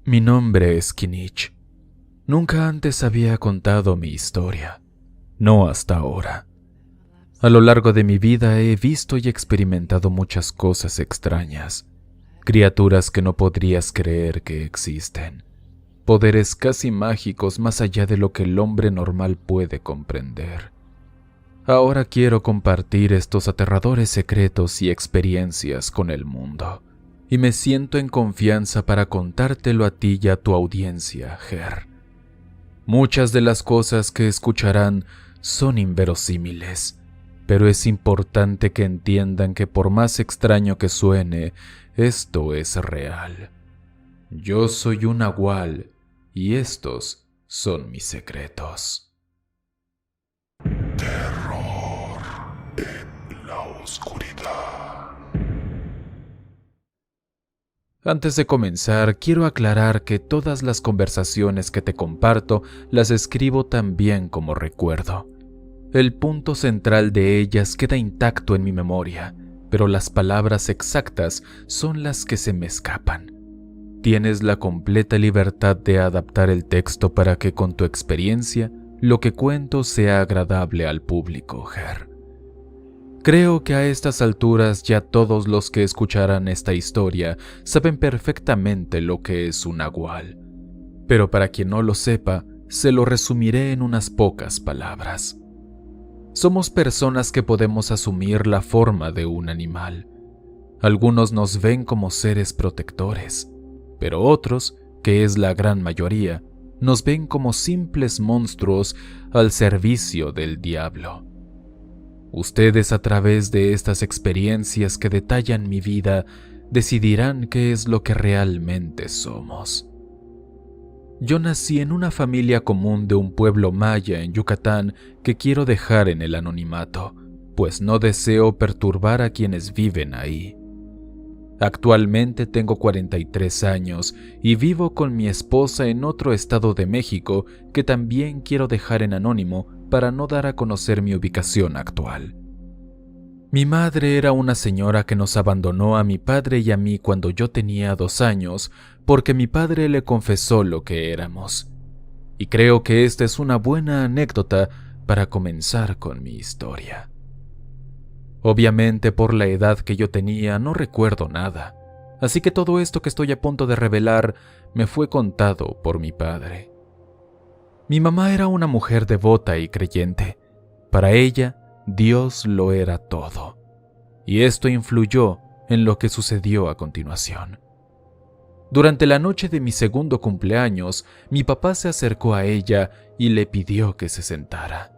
Mi nombre es Kinich. Nunca antes había contado mi historia, no hasta ahora. A lo largo de mi vida he visto y experimentado muchas cosas extrañas, criaturas que no podrías creer que existen, poderes casi mágicos más allá de lo que el hombre normal puede comprender. Ahora quiero compartir estos aterradores secretos y experiencias con el mundo, y me siento en confianza para contártelo a ti y a tu audiencia, Ger. Muchas de las cosas que escucharán son inverosímiles, pero es importante que entiendan que por más extraño que suene, esto es real. Yo soy un nahual y estos son mis secretos. Terror en la oscuridad. Antes de comenzar, quiero aclarar que todas las conversaciones que te comparto las escribo también como recuerdo. El punto central de ellas queda intacto en mi memoria, pero las palabras exactas son las que se me escapan. Tienes la completa libertad de adaptar el texto para que con tu experiencia lo que cuento sea agradable al público, Ger. Creo que a estas alturas ya todos los que escucharán esta historia saben perfectamente lo que es un nahual, pero para quien no lo sepa, se lo resumiré en unas pocas palabras. Somos personas que podemos asumir la forma de un animal. Algunos nos ven como seres protectores, pero otros, que es la gran mayoría, nos ven como simples monstruos al servicio del diablo. Ustedes, a través de estas experiencias que detallan mi vida, decidirán qué es lo que realmente somos. Yo nací en una familia común de un pueblo maya en Yucatán que quiero dejar en el anonimato, pues no deseo perturbar a quienes viven ahí. Actualmente tengo 43 años y vivo con mi esposa en otro estado de México que también quiero dejar en anónimo para no dar a conocer mi ubicación actual. Mi madre era una señora que nos abandonó a mi padre y a mí cuando yo tenía 2 años porque mi padre le confesó lo que éramos. Y creo que esta es una buena anécdota para comenzar con mi historia. Obviamente por la edad que yo tenía no recuerdo nada, así que todo esto que estoy a punto de revelar me fue contado por mi padre. Mi mamá era una mujer devota y creyente. Para ella, Dios lo era todo, y esto influyó en lo que sucedió a continuación. Durante la noche de mi segundo cumpleaños, mi papá se acercó a ella y le pidió que se sentara.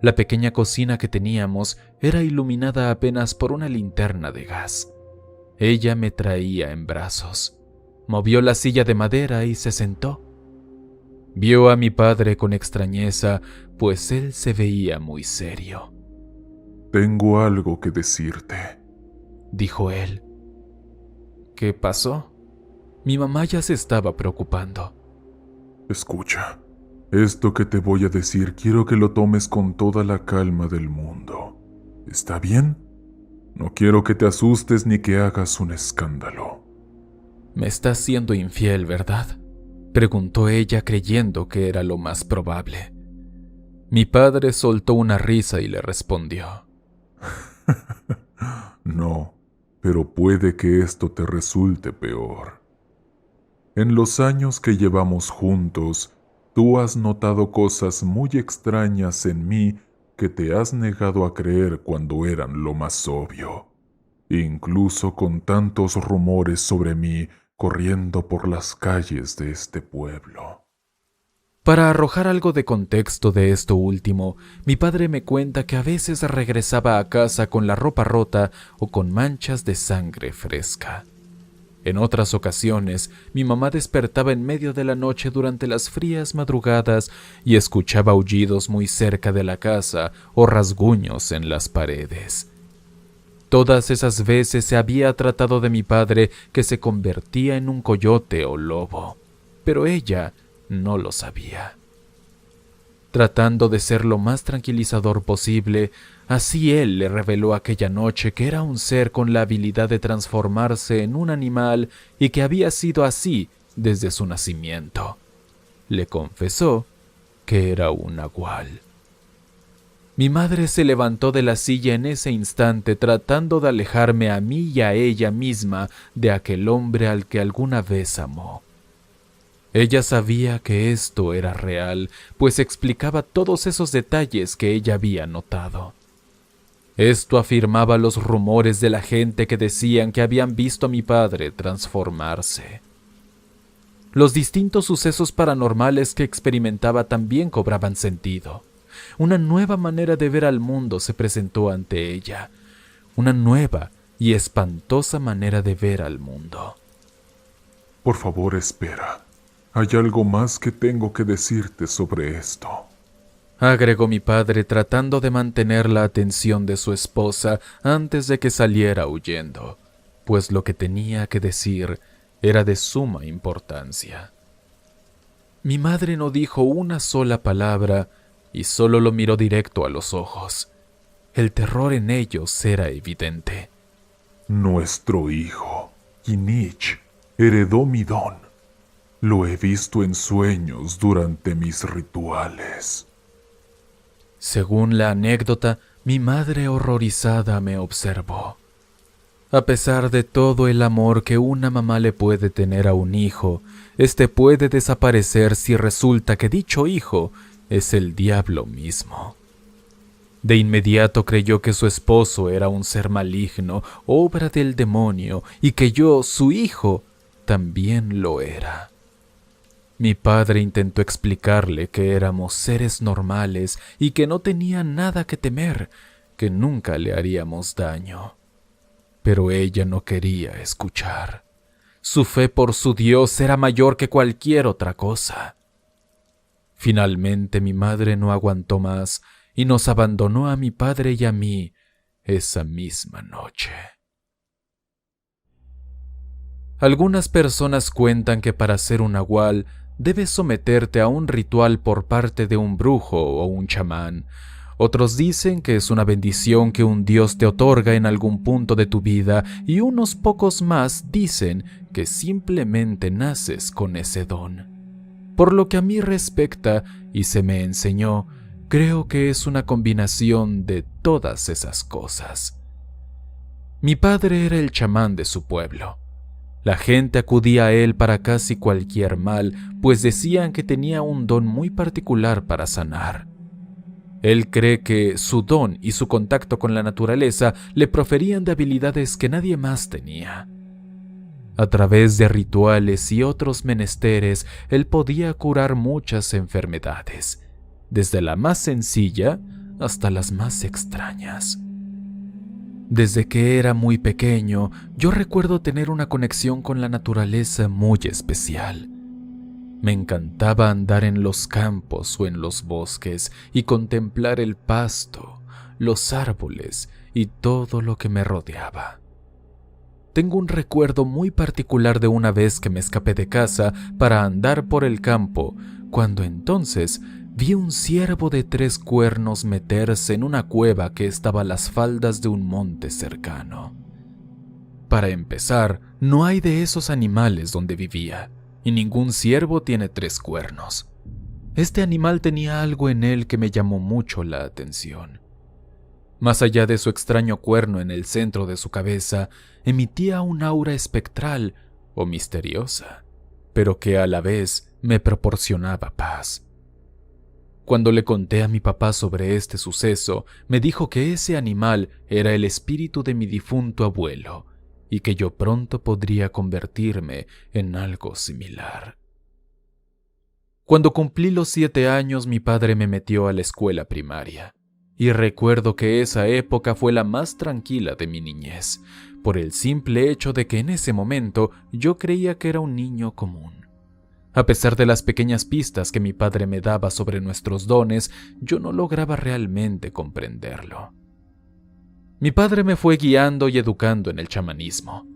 La pequeña cocina que teníamos era iluminada apenas por una linterna de gas. Ella me traía en brazos. Movió la silla de madera y se sentó. Vio a mi padre con extrañeza, pues él se veía muy serio. Tengo algo que decirte, dijo él. ¿Qué pasó? Mi mamá ya se estaba preocupando. Escucha, esto que te voy a decir quiero que lo tomes con toda la calma del mundo. ¿Está bien? No quiero que te asustes ni que hagas un escándalo. Me estás siendo infiel, ¿verdad?, preguntó ella creyendo que era lo más probable. Mi padre soltó una risa y le respondió. No, pero puede que esto te resulte peor. En los años que llevamos juntos, tú has notado cosas muy extrañas en mí que te has negado a creer cuando eran lo más obvio. Incluso con tantos rumores sobre mí corriendo por las calles de este pueblo. Para arrojar algo de contexto de esto último, mi padre me cuenta que a veces regresaba a casa con la ropa rota o con manchas de sangre fresca. En otras ocasiones, mi mamá despertaba en medio de la noche durante las frías madrugadas y escuchaba aullidos muy cerca de la casa o rasguños en las paredes. Todas esas veces se había tratado de mi padre que se convertía en un coyote o lobo, pero ella no lo sabía. Tratando de ser lo más tranquilizador posible, así él le reveló aquella noche que era un ser con la habilidad de transformarse en un animal y que había sido así desde su nacimiento. Le confesó que era un nahual. Mi madre se levantó de la silla en ese instante, tratando de alejarme a mí y a ella misma de aquel hombre al que alguna vez amó. Ella sabía que esto era real, pues explicaba todos esos detalles que ella había notado. Esto afirmaba los rumores de la gente que decían que habían visto a mi padre transformarse. Los distintos sucesos paranormales que experimentaba también cobraban sentido. Una nueva manera de ver al mundo se presentó ante ella. Una nueva y espantosa manera de ver al mundo. Por favor, espera. Hay algo más que tengo que decirte sobre esto, agregó mi padre, tratando de mantener la atención de su esposa antes de que saliera huyendo, pues lo que tenía que decir era de suma importancia. Mi madre no dijo una sola palabra y solo lo miró directo a los ojos. El terror en ellos era evidente. Nuestro hijo, Kinich, heredó mi don. Lo he visto en sueños durante mis rituales. Según la anécdota, mi madre horrorizada me observó. A pesar de todo el amor que una mamá le puede tener a un hijo, este puede desaparecer si resulta que dicho hijo es el diablo mismo. De inmediato creyó que su esposo era un ser maligno, obra del demonio, y que yo, su hijo, también lo era. Mi padre intentó explicarle que éramos seres normales y que no tenía nada que temer, que nunca le haríamos daño. Pero ella no quería escuchar. Su fe por su Dios era mayor que cualquier otra cosa. Finalmente mi madre no aguantó más y nos abandonó a mi padre y a mí esa misma noche. Algunas personas cuentan que para ser un nahual debes someterte a un ritual por parte de un brujo o un chamán. Otros dicen que es una bendición que un dios te otorga en algún punto de tu vida, y unos pocos más dicen que simplemente naces con ese don. Por lo que a mí respecta, y se me enseñó, creo que es una combinación de todas esas cosas. Mi padre era el chamán de su pueblo. La gente acudía a él para casi cualquier mal, pues decían que tenía un don muy particular para sanar. Él cree que su don y su contacto con la naturaleza le proferían de habilidades que nadie más tenía. A través de rituales y otros menesteres, él podía curar muchas enfermedades, desde la más sencilla hasta las más extrañas. Desde que era muy pequeño, yo recuerdo tener una conexión con la naturaleza muy especial. Me encantaba andar en los campos o en los bosques y contemplar el pasto, los árboles y todo lo que me rodeaba. Tengo un recuerdo muy particular de una vez que me escapé de casa para andar por el campo, cuando entonces vi un ciervo de 3 cuernos meterse en una cueva que estaba a las faldas de un monte cercano. Para empezar, no hay de esos animales donde vivía, y ningún ciervo tiene 3 cuernos. Este animal tenía algo en él que me llamó mucho la atención. Más allá de su extraño cuerno en el centro de su cabeza, emitía un aura espectral o misteriosa, pero que a la vez me proporcionaba paz. Cuando le conté a mi papá sobre este suceso, me dijo que ese animal era el espíritu de mi difunto abuelo y que yo pronto podría convertirme en algo similar. Cuando cumplí los 7 años, mi padre me metió a la escuela primaria, y recuerdo que esa época fue la más tranquila de mi niñez, por el simple hecho de que en ese momento yo creía que era un niño común. A pesar de las pequeñas pistas que mi padre me daba sobre nuestros dones, yo no lograba realmente comprenderlo. Mi padre me fue guiando y educando en el chamanismo.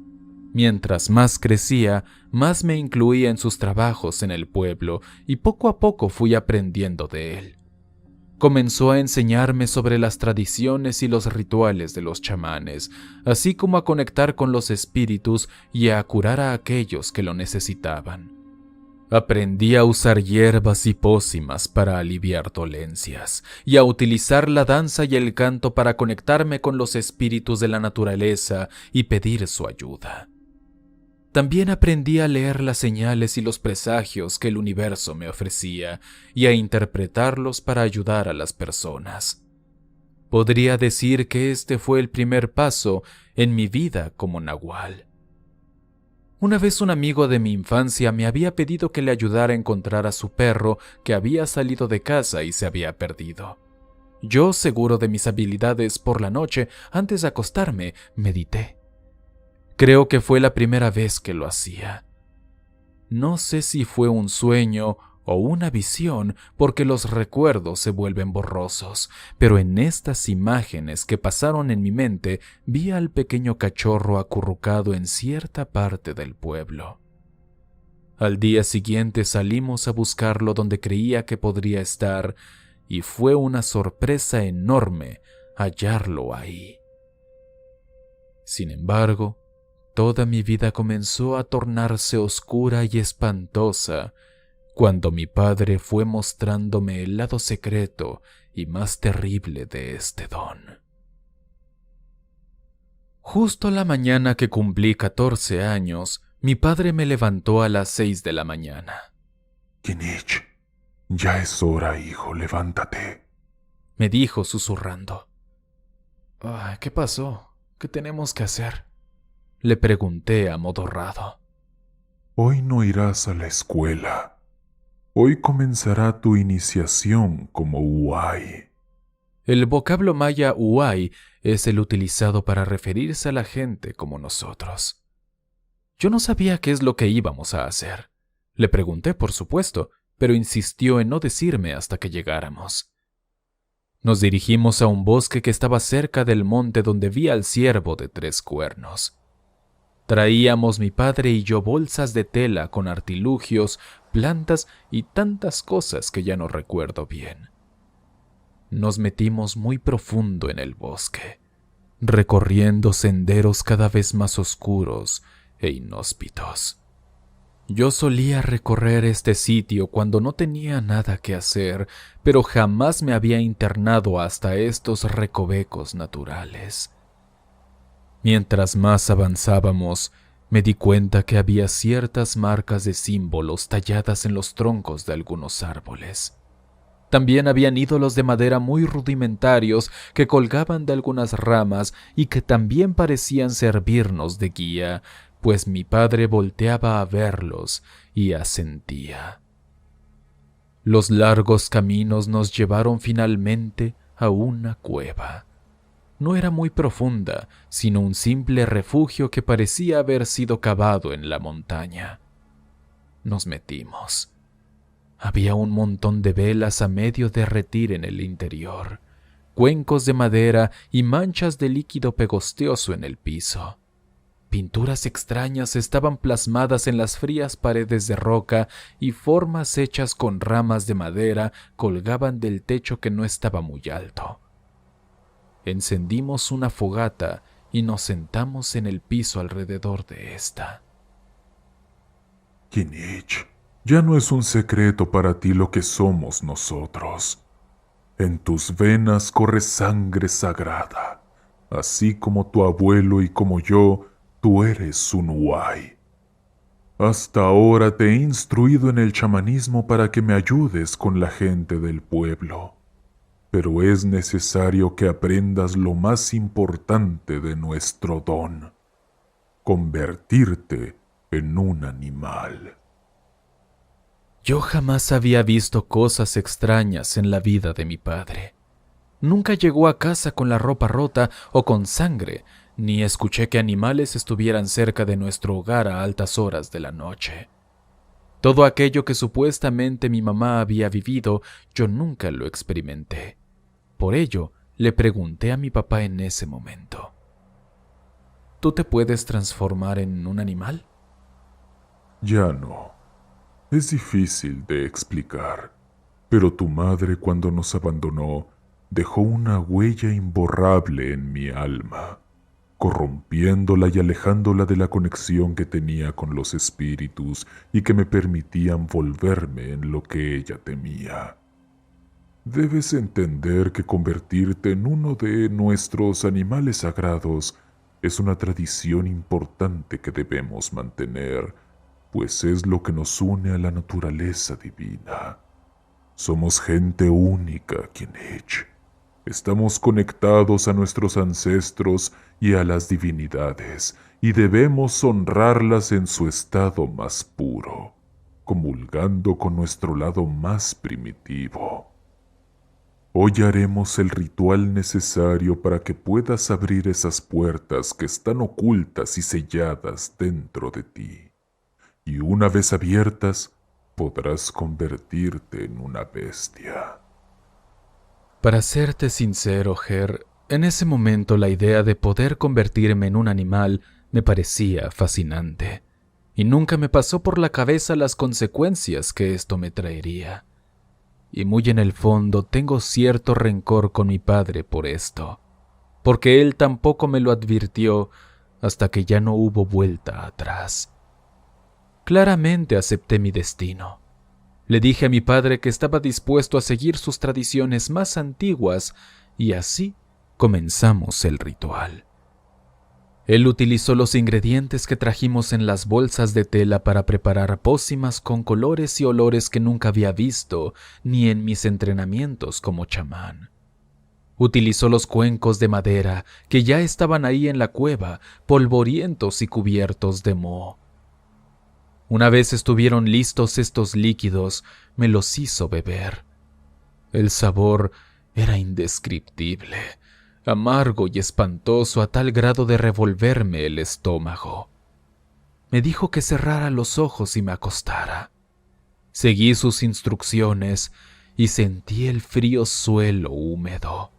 Mientras más crecía, más me incluía en sus trabajos en el pueblo y poco a poco fui aprendiendo de él. Comenzó a enseñarme sobre las tradiciones y los rituales de los chamanes, así como a conectar con los espíritus y a curar a aquellos que lo necesitaban. Aprendí a usar hierbas y pócimas para aliviar dolencias y a utilizar la danza y el canto para conectarme con los espíritus de la naturaleza y pedir su ayuda. También aprendí a leer las señales y los presagios que el universo me ofrecía y a interpretarlos para ayudar a las personas. Podría decir que este fue el primer paso en mi vida como nahual. Una vez un amigo de mi infancia me había pedido que le ayudara a encontrar a su perro que había salido de casa y se había perdido. Yo, seguro de mis habilidades por la noche, antes de acostarme, medité. Creo que fue la primera vez que lo hacía. No sé si fue un sueño o una visión, porque los recuerdos se vuelven borrosos, pero en estas imágenes que pasaron en mi mente vi al pequeño cachorro acurrucado en cierta parte del pueblo. Al día siguiente salimos a buscarlo donde creía que podría estar, y fue una sorpresa enorme hallarlo ahí. Sin embargo, toda mi vida comenzó a tornarse oscura y espantosa cuando mi padre fue mostrándome el lado secreto y más terrible de este don. Justo la mañana que cumplí 14 años, mi padre me levantó a las 6 de la mañana. Kinich, ya es hora, hijo, levántate, me dijo susurrando. ¿Qué pasó? ¿Qué tenemos que hacer? Le pregunté amodorrado. Hoy no irás a la escuela. Hoy comenzará tu iniciación como Uay. El vocablo maya Uay es el utilizado para referirse a la gente como nosotros. Yo no sabía qué es lo que íbamos a hacer. Le pregunté, por supuesto, pero insistió en no decirme hasta que llegáramos. Nos dirigimos a un bosque que estaba cerca del monte donde vi al ciervo de 3 cuernos. Traíamos mi padre y yo bolsas de tela con artilugios, plantas y tantas cosas que ya no recuerdo bien. Nos metimos muy profundo en el bosque, recorriendo senderos cada vez más oscuros e inhóspitos. Yo solía recorrer este sitio cuando no tenía nada que hacer, pero jamás me había internado hasta estos recovecos naturales. Mientras más avanzábamos, me di cuenta que había ciertas marcas de símbolos talladas en los troncos de algunos árboles. También habían ídolos de madera muy rudimentarios que colgaban de algunas ramas y que también parecían servirnos de guía, pues mi padre volteaba a verlos y asentía. Los largos caminos nos llevaron finalmente a una cueva. No era muy profunda, sino un simple refugio que parecía haber sido cavado en la montaña. Nos metimos. Había un montón de velas a medio derretir en el interior, cuencos de madera y manchas de líquido pegostioso en el piso. Pinturas extrañas estaban plasmadas en las frías paredes de roca y formas hechas con ramas de madera colgaban del techo que no estaba muy alto. Encendimos una fogata y nos sentamos en el piso alrededor de esta. Kinich, ya no es un secreto para ti lo que somos nosotros. En tus venas corre sangre sagrada. Así como tu abuelo y como yo, tú eres un Uay. Hasta ahora te he instruido en el chamanismo para que me ayudes con la gente del pueblo. Pero es necesario que aprendas lo más importante de nuestro don: convertirte en un animal. Yo jamás había visto cosas extrañas en la vida de mi padre. Nunca llegó a casa con la ropa rota o con sangre, ni escuché que animales estuvieran cerca de nuestro hogar a altas horas de la noche. Todo aquello que supuestamente mi mamá había vivido, yo nunca lo experimenté. Por ello, le pregunté a mi papá en ese momento: ¿tú te puedes transformar en un animal? Ya no. Es difícil de explicar, pero tu madre, cuando nos abandonó, dejó una huella imborrable en mi alma, corrompiéndola y alejándola de la conexión que tenía con los espíritus y que me permitían volverme en lo que ella temía. Debes entender que convertirte en uno de nuestros animales sagrados es una tradición importante que debemos mantener, pues es lo que nos une a la naturaleza divina. Somos gente única aquí en Edge. Estamos conectados a nuestros ancestros y a las divinidades, y debemos honrarlas en su estado más puro, comulgando con nuestro lado más primitivo. Hoy haremos el ritual necesario para que puedas abrir esas puertas que están ocultas y selladas dentro de ti. Y una vez abiertas, podrás convertirte en una bestia. Para serte sincero, Ger, en ese momento la idea de poder convertirme en un animal me parecía fascinante, y nunca me pasó por la cabeza las consecuencias que esto me traería. Y muy en el fondo tengo cierto rencor con mi padre por esto, porque él tampoco me lo advirtió hasta que ya no hubo vuelta atrás. Claramente acepté mi destino. Le dije a mi padre que estaba dispuesto a seguir sus tradiciones más antiguas y así comenzamos el ritual. Él utilizó los ingredientes que trajimos en las bolsas de tela para preparar pócimas con colores y olores que nunca había visto ni en mis entrenamientos como chamán. Utilizó los cuencos de madera que ya estaban ahí en la cueva, polvorientos y cubiertos de moho. Una vez estuvieron listos estos líquidos, me los hizo beber. El sabor era indescriptible, amargo y espantoso a tal grado de revolverme el estómago. Me dijo que cerrara los ojos y me acostara. Seguí sus instrucciones y sentí el frío suelo húmedo.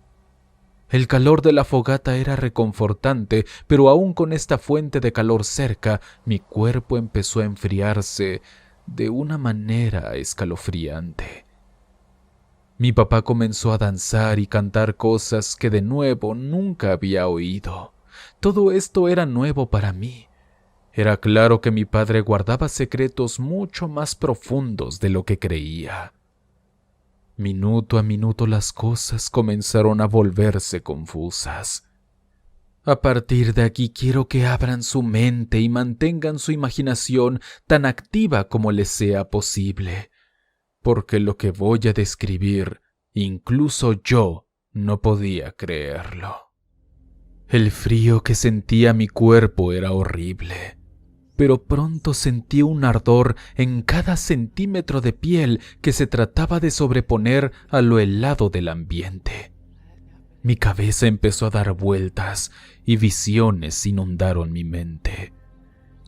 El calor de la fogata era reconfortante, pero aún con esta fuente de calor cerca, mi cuerpo empezó a enfriarse de una manera escalofriante. Mi papá comenzó a danzar y cantar cosas que de nuevo nunca había oído. Todo esto era nuevo para mí. Era claro que mi padre guardaba secretos mucho más profundos de lo que creía. Minuto a minuto las cosas comenzaron a volverse confusas. A partir de aquí quiero que abran su mente y mantengan su imaginación tan activa como les sea posible, porque lo que voy a describir, incluso yo no podía creerlo. El frío que sentía mi cuerpo era horrible, pero pronto sentí un ardor en cada centímetro de piel que se trataba de sobreponer a lo helado del ambiente. Mi cabeza empezó a dar vueltas y visiones inundaron mi mente.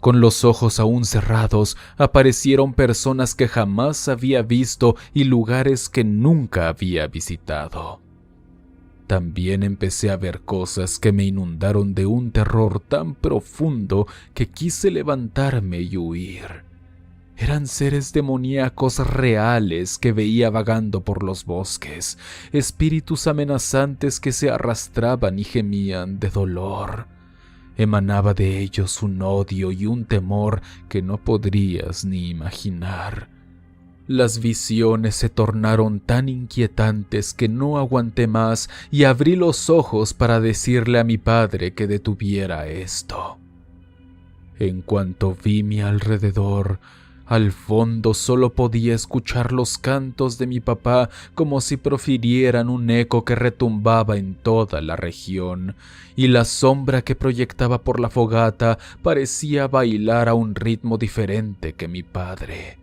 Con los ojos aún cerrados aparecieron personas que jamás había visto y lugares que nunca había visitado. También empecé a ver cosas que me inundaron de un terror tan profundo que quise levantarme y huir. Eran seres demoníacos reales que veía vagando por los bosques, espíritus amenazantes que se arrastraban y gemían de dolor. Emanaba de ellos un odio y un temor que no podrías ni imaginar. Las visiones se tornaron tan inquietantes que no aguanté más y abrí los ojos para decirle a mi padre que detuviera esto. En cuanto vi mi alrededor, al fondo solo podía escuchar los cantos de mi papá como si profirieran un eco que retumbaba en toda la región, y la sombra que proyectaba por la fogata parecía bailar a un ritmo diferente que mi padre.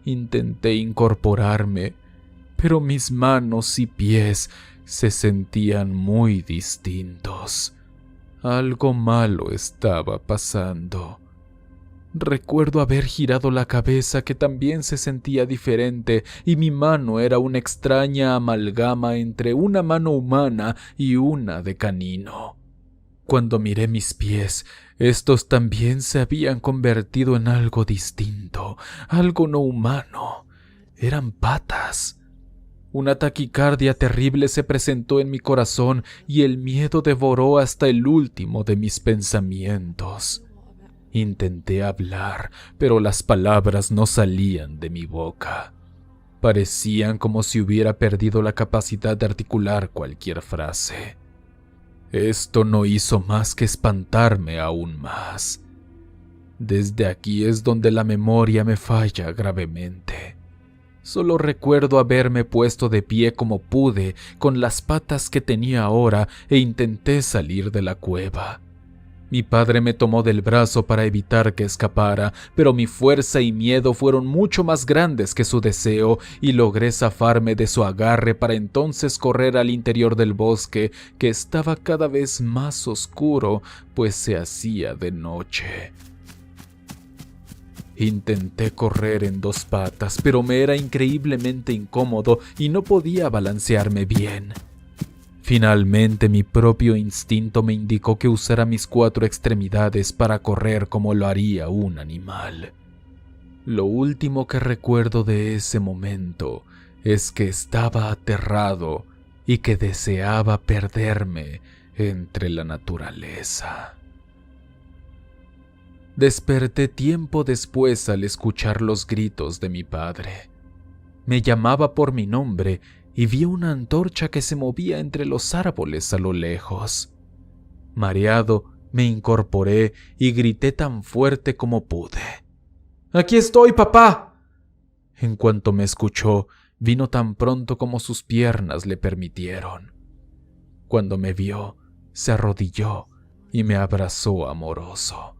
Intenté incorporarme, pero mis manos y pies se sentían muy distintos. Algo malo estaba pasando. Recuerdo haber girado la cabeza que también se sentía diferente y mi mano era una extraña amalgama entre una mano humana y una de canino. Cuando miré mis pies, estos también se habían convertido en algo distinto, algo no humano. Eran patas. Una taquicardia terrible se presentó en mi corazón y el miedo devoró hasta el último de mis pensamientos. Intenté hablar, pero las palabras no salían de mi boca. Parecían como si hubiera perdido la capacidad de articular cualquier frase. Esto no hizo más que espantarme aún más. Desde aquí es donde la memoria me falla gravemente. Solo recuerdo haberme puesto de pie como pude, con las patas que tenía ahora, e intenté salir de la cueva. Mi padre me tomó del brazo para evitar que escapara, pero mi fuerza y miedo fueron mucho más grandes que su deseo, y logré zafarme de su agarre para entonces correr al interior del bosque, que estaba cada vez más oscuro, pues se hacía de noche. Intenté correr en dos patas, pero me era increíblemente incómodo y no podía balancearme bien. Finalmente, mi propio instinto me indicó que usara mis 4 extremidades para correr como lo haría un animal. Lo último que recuerdo de ese momento es que estaba aterrado y que deseaba perderme entre la naturaleza. Desperté tiempo después al escuchar los gritos de mi padre. Me llamaba por mi nombre y vi una antorcha que se movía entre los árboles a lo lejos. Mareado, me incorporé y grité tan fuerte como pude. ¡Aquí estoy, papá! En cuanto me escuchó, vino tan pronto como sus piernas le permitieron. Cuando me vio, se arrodilló y me abrazó amoroso,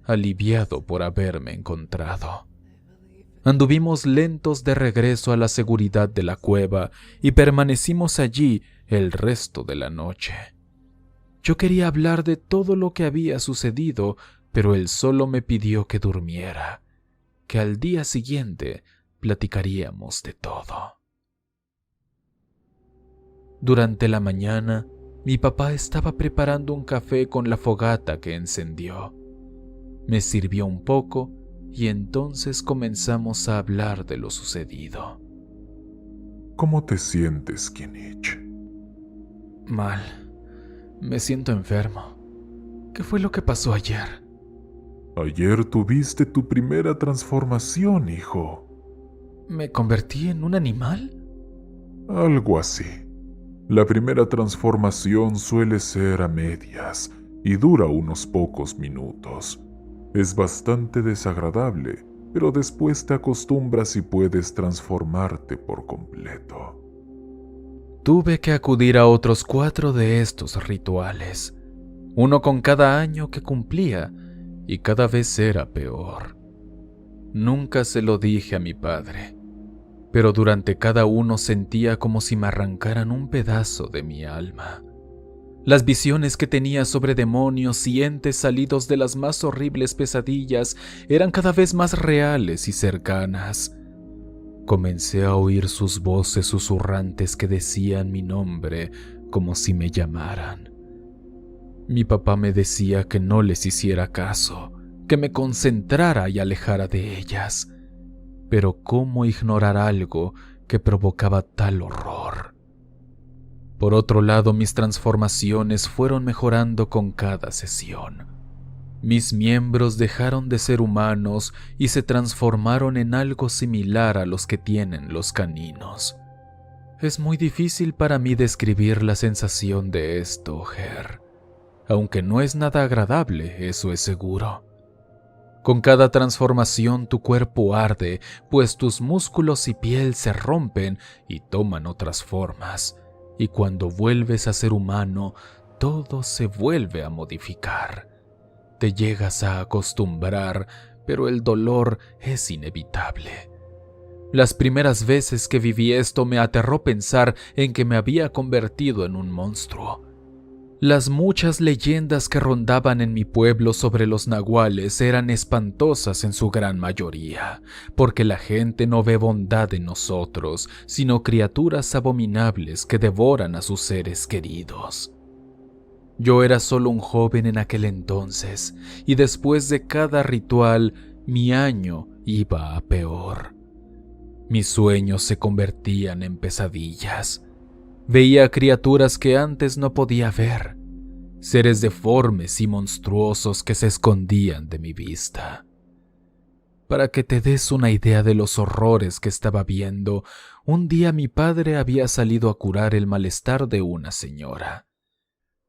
aliviado por haberme encontrado. Anduvimos lentos de regreso a la seguridad de la cueva y permanecimos allí el resto de la noche. Yo quería hablar de todo lo que había sucedido, pero él solo me pidió que durmiera, que al día siguiente platicaríamos de todo. Durante la mañana, mi papá estaba preparando un café con la fogata que encendió. Me sirvió un poco y entonces comenzamos a hablar de lo sucedido. ¿Cómo te sientes, Kinich? Mal. Me siento enfermo. ¿Qué fue lo que pasó ayer? Ayer tuviste tu primera transformación, hijo. ¿Me convertí en un animal? Algo así. La primera transformación suele ser a medias y dura unos pocos minutos. Es bastante desagradable, pero después te acostumbras y puedes transformarte por completo. Tuve que acudir a otros 4 de estos rituales, uno con cada año que cumplía, y cada vez era peor. Nunca se lo dije a mi padre, pero durante cada uno sentía como si me arrancaran un pedazo de mi alma. Las visiones que tenía sobre demonios y entes salidos de las más horribles pesadillas eran cada vez más reales y cercanas. Comencé a oír sus voces susurrantes que decían mi nombre como si me llamaran. Mi papá me decía que no les hiciera caso, que me concentrara y alejara de ellas. Pero ¿cómo ignorar algo que provocaba tal horror? Por otro lado, mis transformaciones fueron mejorando con cada sesión. Mis miembros dejaron de ser humanos y se transformaron en algo similar a los que tienen los caninos. Es muy difícil para mí describir la sensación de esto, Ger. Aunque no es nada agradable, eso es seguro. Con cada transformación tu cuerpo arde, pues tus músculos y piel se rompen y toman otras formas. Y cuando vuelves a ser humano, todo se vuelve a modificar. Te llegas a acostumbrar, pero el dolor es inevitable. Las primeras veces que viví esto me aterró pensar en que me había convertido en un monstruo. Las muchas leyendas que rondaban en mi pueblo sobre los nahuales eran espantosas en su gran mayoría, porque la gente no ve bondad en nosotros, sino criaturas abominables que devoran a sus seres queridos. Yo era solo un joven en aquel entonces, y después de cada ritual, mi año iba a peor. Mis sueños se convertían en pesadillas. Veía criaturas que antes no podía ver, seres deformes y monstruosos que se escondían de mi vista. Para que te des una idea de los horrores que estaba viendo, un día mi padre había salido a curar el malestar de una señora.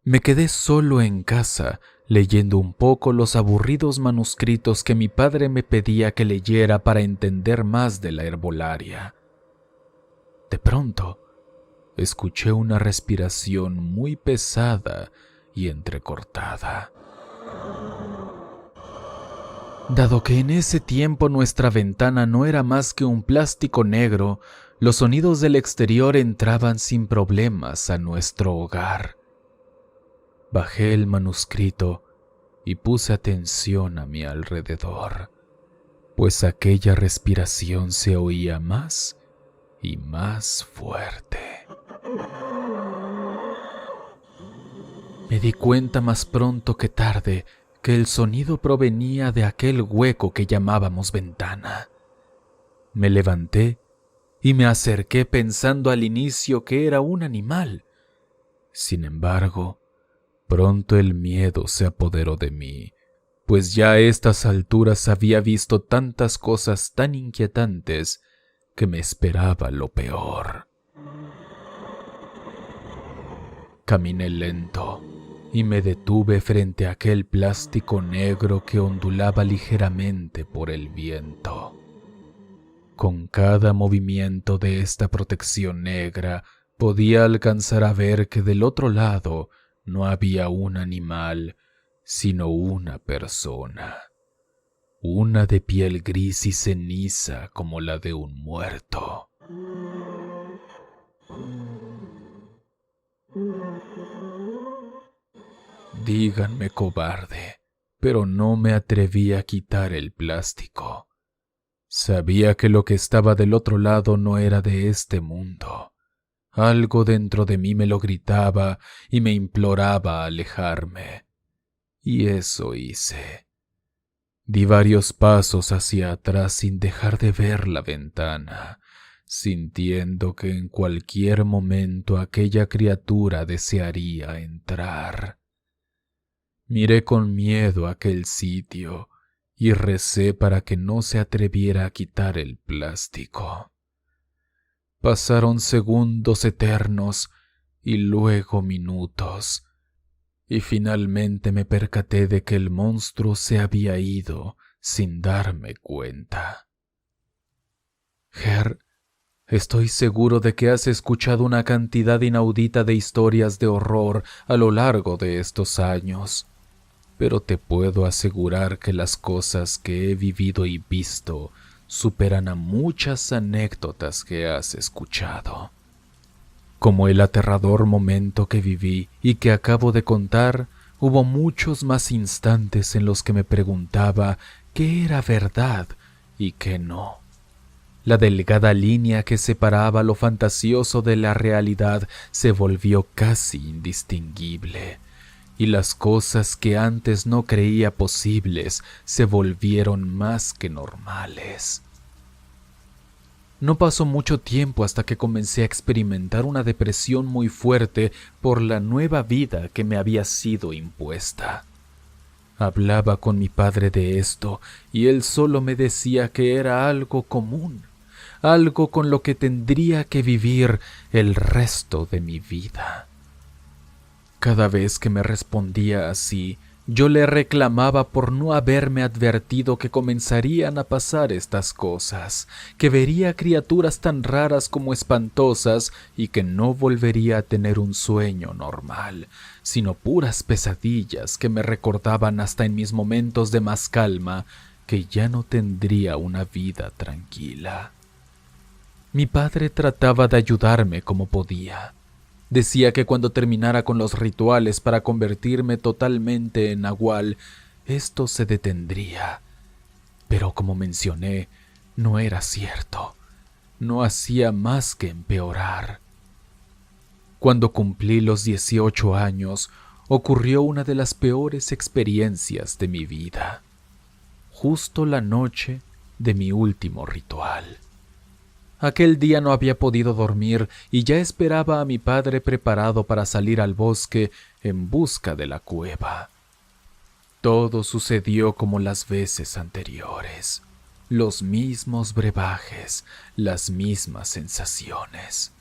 Me quedé solo en casa, leyendo un poco los aburridos manuscritos que mi padre me pedía que leyera para entender más de la herbolaria. De pronto, escuché una respiración muy pesada y entrecortada. Dado que en ese tiempo nuestra ventana no era más que un plástico negro, los sonidos del exterior entraban sin problemas a nuestro hogar. Bajé el manuscrito y puse atención a mi alrededor, pues aquella respiración se oía más y más fuerte. Me di cuenta más pronto que tarde que el sonido provenía de aquel hueco que llamábamos ventana. Me levanté y me acerqué pensando al inicio que era un animal. Sin embargo, pronto el miedo se apoderó de mí, pues ya a estas alturas había visto tantas cosas tan inquietantes que me esperaba lo peor. Caminé lento y me detuve frente a aquel plástico negro que ondulaba ligeramente por el viento. Con cada movimiento de esta protección negra podía alcanzar a ver que del otro lado no había un animal, sino una persona, una de piel gris y ceniza como la de un muerto. Díganme cobarde, pero no me atreví a quitar el plástico. Sabía que lo que estaba del otro lado no era de este mundo. Algo dentro de mí me lo gritaba y me imploraba alejarme. Y eso hice. Di varios pasos hacia atrás sin dejar de ver la ventana, sintiendo que en cualquier momento aquella criatura desearía entrar. Miré con miedo aquel sitio y recé para que no se atreviera a quitar el plástico. Pasaron segundos eternos y luego minutos, y finalmente me percaté de que el monstruo se había ido sin darme cuenta. Ger, estoy seguro de que has escuchado una cantidad inaudita de historias de horror a lo largo de estos años, pero te puedo asegurar que las cosas que he vivido y visto superan a muchas anécdotas que has escuchado. Como el aterrador momento que viví y que acabo de contar, hubo muchos más instantes en los que me preguntaba qué era verdad y qué no. La delgada línea que separaba lo fantasioso de la realidad se volvió casi indistinguible, y las cosas que antes no creía posibles se volvieron más que normales. No pasó mucho tiempo hasta que comencé a experimentar una depresión muy fuerte por la nueva vida que me había sido impuesta. Hablaba con mi padre de esto y él solo me decía que era algo común, algo con lo que tendría que vivir el resto de mi vida. Cada vez que me respondía así, yo le reclamaba por no haberme advertido que comenzarían a pasar estas cosas, que vería criaturas tan raras como espantosas y que no volvería a tener un sueño normal, sino puras pesadillas que me recordaban hasta en mis momentos de más calma que ya no tendría una vida tranquila. Mi padre trataba de ayudarme como podía. Decía que cuando terminara con los rituales para convertirme totalmente en nahual, esto se detendría. Pero como mencioné, no era cierto. No hacía más que empeorar. Cuando cumplí los 18 años, ocurrió una de las peores experiencias de mi vida. Justo la noche de mi último ritual. Aquel día no había podido dormir y ya esperaba a mi padre preparado para salir al bosque en busca de la cueva. Todo sucedió como las veces anteriores. Los mismos brebajes, las mismas sensaciones.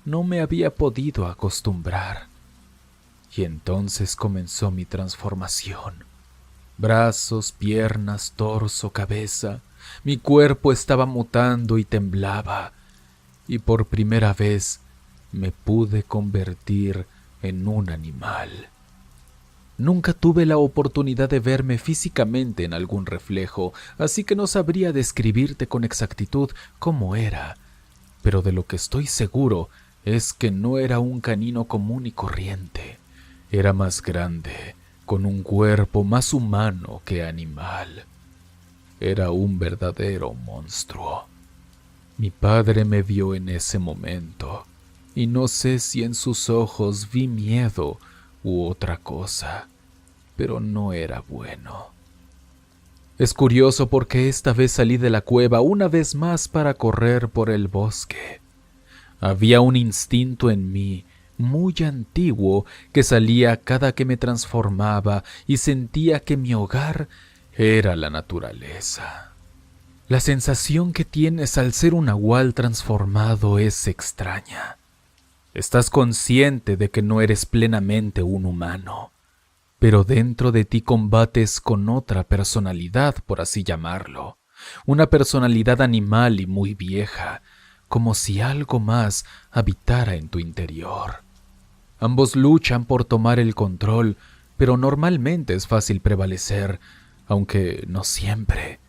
No me había podido acostumbrar. Y entonces comenzó mi transformación. Brazos, piernas, torso, cabeza. Mi cuerpo estaba mutando y temblaba. Y por primera vez me pude convertir en un animal. Nunca tuve la oportunidad de verme físicamente en algún reflejo, así que no sabría describirte con exactitud cómo era. Pero de lo que estoy seguro es que no era un canino común y corriente. Era más grande, con un cuerpo más humano que animal. Era un verdadero monstruo. Mi padre me vio en ese momento, y no sé si en sus ojos vi miedo u otra cosa, pero no era bueno. Es curioso porque esta vez salí de la cueva una vez más para correr por el bosque. Había un instinto en mí muy antiguo que salía cada que me transformaba y sentía que mi hogar era la naturaleza. La sensación que tienes al ser un nahual transformado es extraña. Estás consciente de que no eres plenamente un humano, pero dentro de ti combates con otra personalidad, por así llamarlo, una personalidad animal y muy vieja, como si algo más habitara en tu interior. Ambos luchan por tomar el control, pero normalmente es fácil prevalecer, aunque no siempre,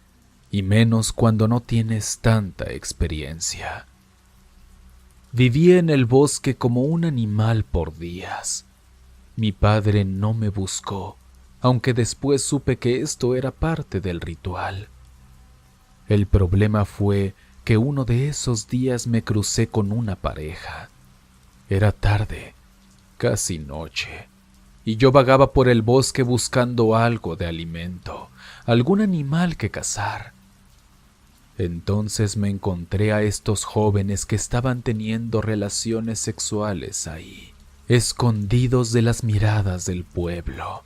y menos cuando no tienes tanta experiencia. Viví en el bosque como un animal por días. Mi padre no me buscó, aunque después supe que esto era parte del ritual. El problema fue que uno de esos días me crucé con una pareja. Era tarde, casi noche, y yo vagaba por el bosque buscando algo de alimento, algún animal que cazar. Entonces me encontré a estos jóvenes que estaban teniendo relaciones sexuales ahí, escondidos de las miradas del pueblo.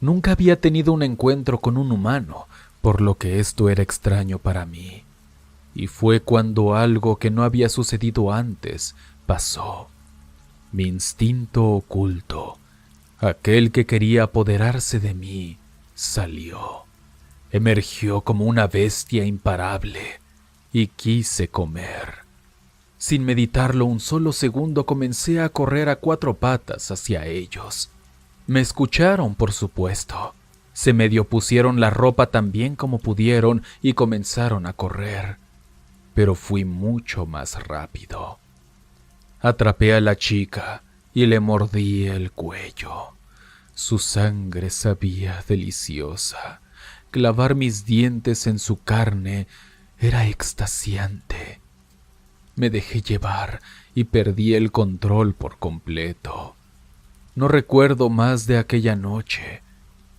Nunca había tenido un encuentro con un humano, por lo que esto era extraño para mí. Y fue cuando algo que no había sucedido antes pasó. Mi instinto oculto, aquel que quería apoderarse de mí, salió. Emergió como una bestia imparable y quise comer. Sin meditarlo un solo segundo comencé a correr a 4 patas hacia ellos. Me escucharon, por supuesto. Se medio pusieron la ropa tan bien como pudieron y comenzaron a correr. Pero fui mucho más rápido. Atrapé a la chica y le mordí el cuello. Su sangre sabía deliciosa. Clavar mis dientes en su carne era extasiante. Me dejé llevar y perdí el control por completo. No recuerdo más de aquella noche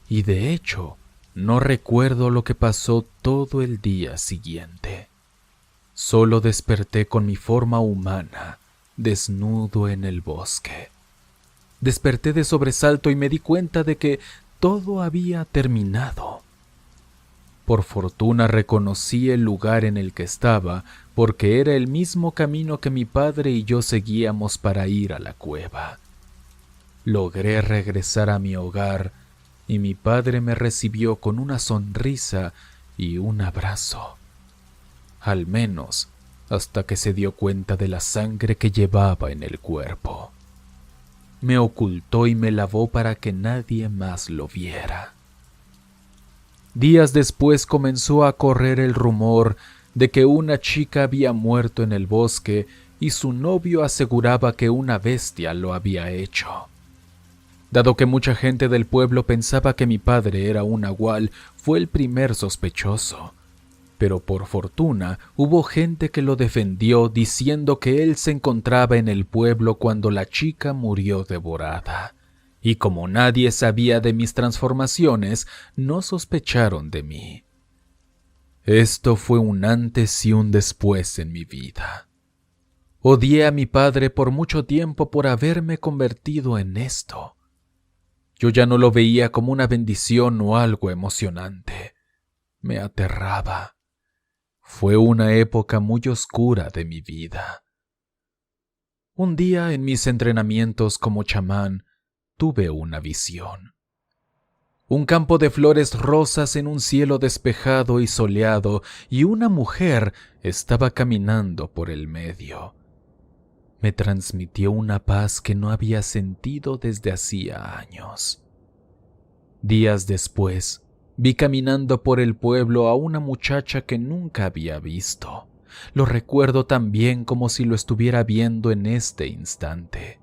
y de hecho no recuerdo lo que pasó todo el día siguiente. Solo desperté con mi forma humana, desnudo en el bosque. Desperté de sobresalto y me di cuenta de que todo había terminado. Por fortuna reconocí el lugar en el que estaba, porque era el mismo camino que mi padre y yo seguíamos para ir a la cueva. Logré regresar a mi hogar y mi padre me recibió con una sonrisa y un abrazo. Al menos hasta que se dio cuenta de la sangre que llevaba en el cuerpo. Me ocultó y me lavó para que nadie más lo viera. Días después comenzó a correr el rumor de que una chica había muerto en el bosque y su novio aseguraba que una bestia lo había hecho. Dado que mucha gente del pueblo pensaba que mi padre era un nahual, fue el primer sospechoso. Pero por fortuna hubo gente que lo defendió diciendo que él se encontraba en el pueblo cuando la chica murió devorada. Y como nadie sabía de mis transformaciones, no sospecharon de mí. Esto fue un antes y un después en mi vida. Odié a mi padre por mucho tiempo por haberme convertido en esto. Yo ya no lo veía como una bendición o algo emocionante. Me aterraba. Fue una época muy oscura de mi vida. Un día en mis entrenamientos como chamán, tuve una visión. Un campo de flores rosas en un cielo despejado y soleado, y una mujer estaba caminando por el medio. Me transmitió una paz que no había sentido desde hacía años. Días después, vi caminando por el pueblo a una muchacha que nunca había visto. Lo recuerdo tan bien como si lo estuviera viendo en este instante.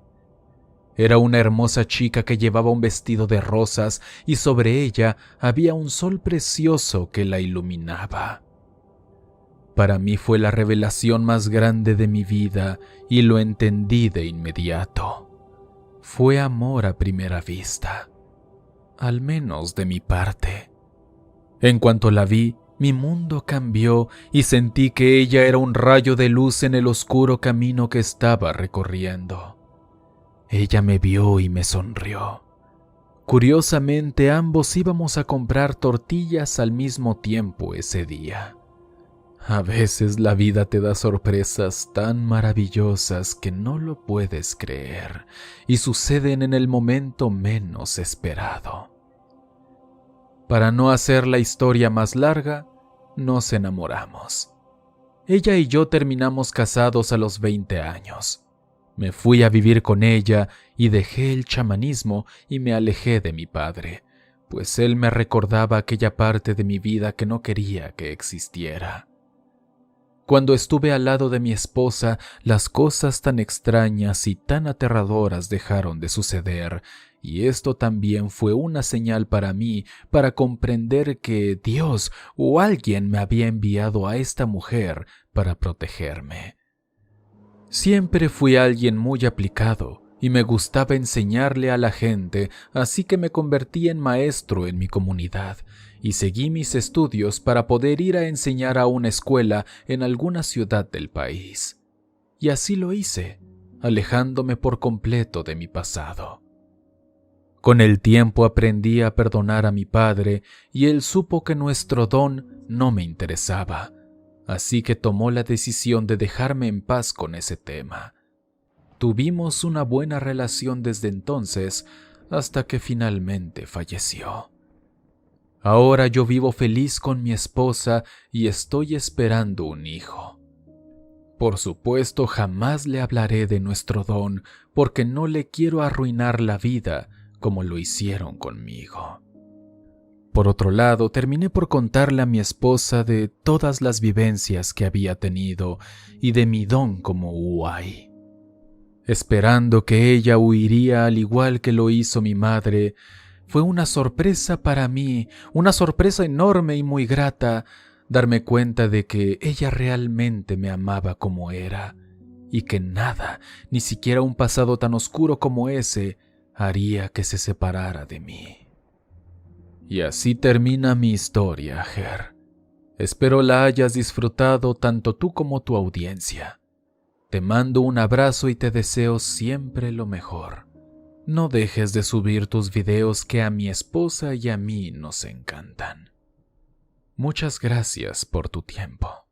Era una hermosa chica que llevaba un vestido de rosas y sobre ella había un sol precioso que la iluminaba. Para mí fue la revelación más grande de mi vida y lo entendí de inmediato. Fue amor a primera vista, al menos de mi parte. En cuanto la vi, mi mundo cambió y sentí que ella era un rayo de luz en el oscuro camino que estaba recorriendo. Ella me vio y me sonrió. Curiosamente, ambos íbamos a comprar tortillas al mismo tiempo ese día. A veces la vida te da sorpresas tan maravillosas que no lo puedes creer y suceden en el momento menos esperado. Para no hacer la historia más larga, nos enamoramos. Ella y yo terminamos casados a los 20 años. Me fui a vivir con ella y dejé el chamanismo y me alejé de mi padre, pues él me recordaba aquella parte de mi vida que no quería que existiera. Cuando estuve al lado de mi esposa, las cosas tan extrañas y tan aterradoras dejaron de suceder, y esto también fue una señal para mí para comprender que Dios o alguien me había enviado a esta mujer para protegerme. Siempre fui alguien muy aplicado y me gustaba enseñarle a la gente, así que me convertí en maestro en mi comunidad y seguí mis estudios para poder ir a enseñar a una escuela en alguna ciudad del país. Y así lo hice, alejándome por completo de mi pasado. Con el tiempo aprendí a perdonar a mi padre y él supo que nuestro don no me interesaba, así que tomó la decisión de dejarme en paz con ese tema. Tuvimos una buena relación desde entonces hasta que finalmente falleció. Ahora yo vivo feliz con mi esposa y estoy esperando un hijo. Por supuesto, jamás le hablaré de nuestro don porque no le quiero arruinar la vida como lo hicieron conmigo. Por otro lado, terminé por contarle a mi esposa de todas las vivencias que había tenido y de mi don como Uay. Esperando que ella huiría al igual que lo hizo mi madre, fue una sorpresa para mí, una sorpresa enorme y muy grata, darme cuenta de que ella realmente me amaba como era, y que nada, ni siquiera un pasado tan oscuro como ese, haría que se separara de mí. Y así termina mi historia, Ger. Espero la hayas disfrutado tanto tú como tu audiencia. Te mando un abrazo y te deseo siempre lo mejor. No dejes de subir tus videos que a mi esposa y a mí nos encantan. Muchas gracias por tu tiempo.